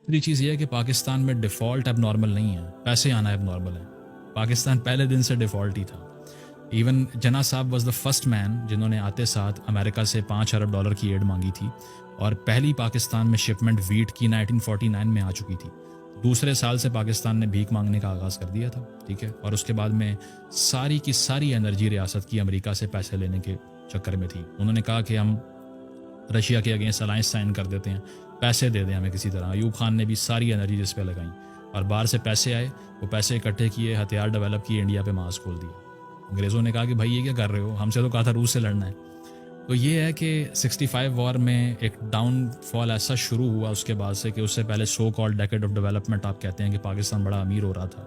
دوسری چیز یہ ہے کہ پاکستان میں ڈیفالٹ اب نارمل نہیں ہے، پیسے آنا اب نارمل ہے۔ پاکستان پہلے دن سے ڈیفالٹ ہی تھا۔ ایون جناح صاحب واز دا فرسٹ مین جنہوں نے آتے ساتھ امریکہ سے $5 ارب کی ایڈ مانگی تھی، اور پہلی پاکستان میں شپمنٹ ویٹ کی 1949 میں آ چکی تھی۔ دوسرے سال سے پاکستان نے بھیک مانگنے کا آغاز کر دیا تھا، ٹھیک ہے، اور اس کے بعد میں ساری کی ساری انرجی ریاست کی امریکہ سے پیسے لینے کے چکر میں تھی۔ انہوں نے کہا کہ ہم رشیا کے اگینسٹ الائنس سائن کر دیتے ہیں، پیسے دے دیں ہمیں کسی طرح۔ ایوب خان نے بھی ساری انرجی جس پہ لگائیں، اور باہر سے پیسے آئے، وہ پیسے اکٹھے کیے، ہتھیار ڈیولپ کیے، انڈیا پہ مارچ کھول دیا۔ انگریزوں نے کہا کہ بھائی یہ کیا کر رہے ہو، ہم سے تو کہا تھا روس سے لڑنا ہے۔ تو یہ ہے کہ 65 وار میں ایک ڈاؤن فال ایسا شروع ہوا اس کے بعد سے کہ اس سے پہلے so called decade of development آپ کہتے ہیں کہ پاکستان بڑا امیر ہو رہا تھا،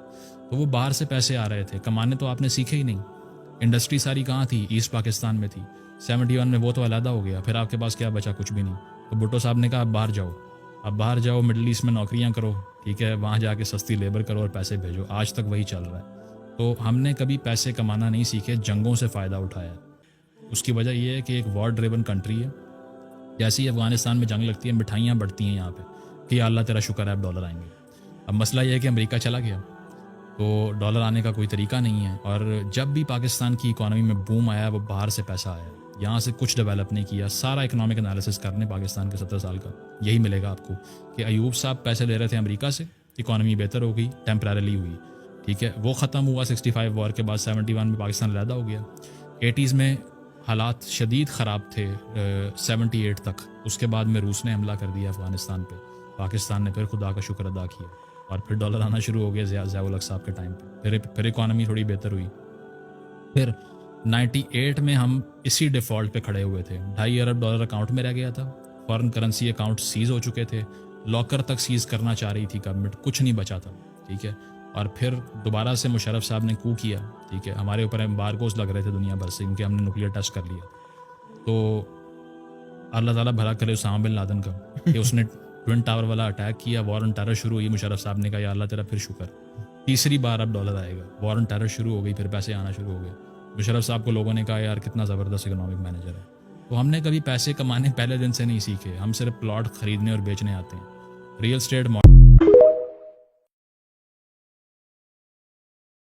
تو وہ باہر سے پیسے آ رہے تھے، کمانے تو آپ نے سیکھے ہی نہیں۔ انڈسٹری ساری کہاں تھی؟ ایسٹ پاکستان میں تھی۔ 71 میں وہ تو علیحدہ ہو گیا، پھر آپ کے پاس کیا بچا؟ کچھ بھی نہیں۔ تو بھٹو صاحب نے کہا اب باہر جاؤ، اب باہر جاؤ، مڈل ایسٹ میں نوکریاں کرو، ٹھیک ہے، وہاں جا کے سستی لیبر کرو اور پیسے بھیجو۔ آج تک وہی چل رہا ہے۔ تو ہم نے کبھی پیسے کمانا نہیں سیکھے، جنگوں سے فائدہ اٹھایا۔ اس کی وجہ یہ ہے کہ ایک وار ڈریون کنٹری ہے۔ جیسے ہی افغانستان میں جنگ لگتی ہے، مٹھائیاں بڑھتی ہیں یہاں پہ کہ یا اللہ تیرا شکر ہے اب ڈالر آئیں گے۔ اب مسئلہ یہ ہے کہ امریکہ چلا گیا تو ڈالر آنے کا کوئی طریقہ نہیں ہے، اور جب بھی پاکستان کی اکانومی میں بوم آیا وہ باہر سے پیسہ آیا، یہاں سے کچھ ڈیولپ نہیں کیا۔ سارا اکنامک انالیسس کرنے پاکستان کے 70 سال کا یہی ملے گا آپ کو کہ ایوب صاحب پیسے لے رہے تھے امریکہ سے، اکانومی بہتر ہو گئی، ٹیمپرریلی ہوئی، ٹھیک ہے، وہ ختم ہوا 65 وار کے بعد۔ 71 میں پاکستان علیحدہ ہو گیا۔ 80s میں حالات شدید خراب تھے 78 تک، اس کے بعد میں روس نے حملہ کر دیا افغانستان پہ، پاکستان نے پھر خدا کا شکر ادا کیا، اور پھر ڈالر آنا شروع ہو گیا ضیاء الحق صاحب کے ٹائم پہ، پھر اکانومی تھوڑی بہتر ہوئی۔ پھر 98 میں ہم اسی ڈیفالٹ پہ کھڑے ہوئے تھے، $2.5 ارب اکاؤنٹ میں رہ گیا تھا، فارن کرنسی اکاؤنٹ سیز ہو چکے تھے، لاکر تک سیز کرنا چاہ رہی تھی گورنمنٹ، کچھ نہیں بچا تھا، ٹھیک ہے۔ اور پھر دوبارہ سے مشرف صاحب نے کو کیا، ٹھیک ہے، ہمارے اوپر ایمبارگوز لگ رہے تھے دنیا بھر سے کیونکہ ہم نے نیوکلیئر ٹیسٹ کر لیا۔ تو اللہ تعالیٰ بھلا کرے اسامہ بن لادن کا کہ اس نے ٹوئن ٹاور والا اٹیک کیا، وار آن ٹیرر شروع ہوئی، مشرف صاحب نے کہا یا اللہ تیرا پھر شکر، تیسری بار اب ڈالر آئے گا، وار آن ٹیرر شروع ہو گئی، پھر پیسے آنا شروع ہو گئے۔ مشرف صاحب کو لوگوں نے کہا یار کتنا زبردست اکنامک مینیجر ہے۔ تو ہم نے کبھی پیسے کمانے پہلے دن سے نہیں سیکھے، ہم صرف پلاٹ خریدنے اور بیچنے آتے ہیں۔ Real estate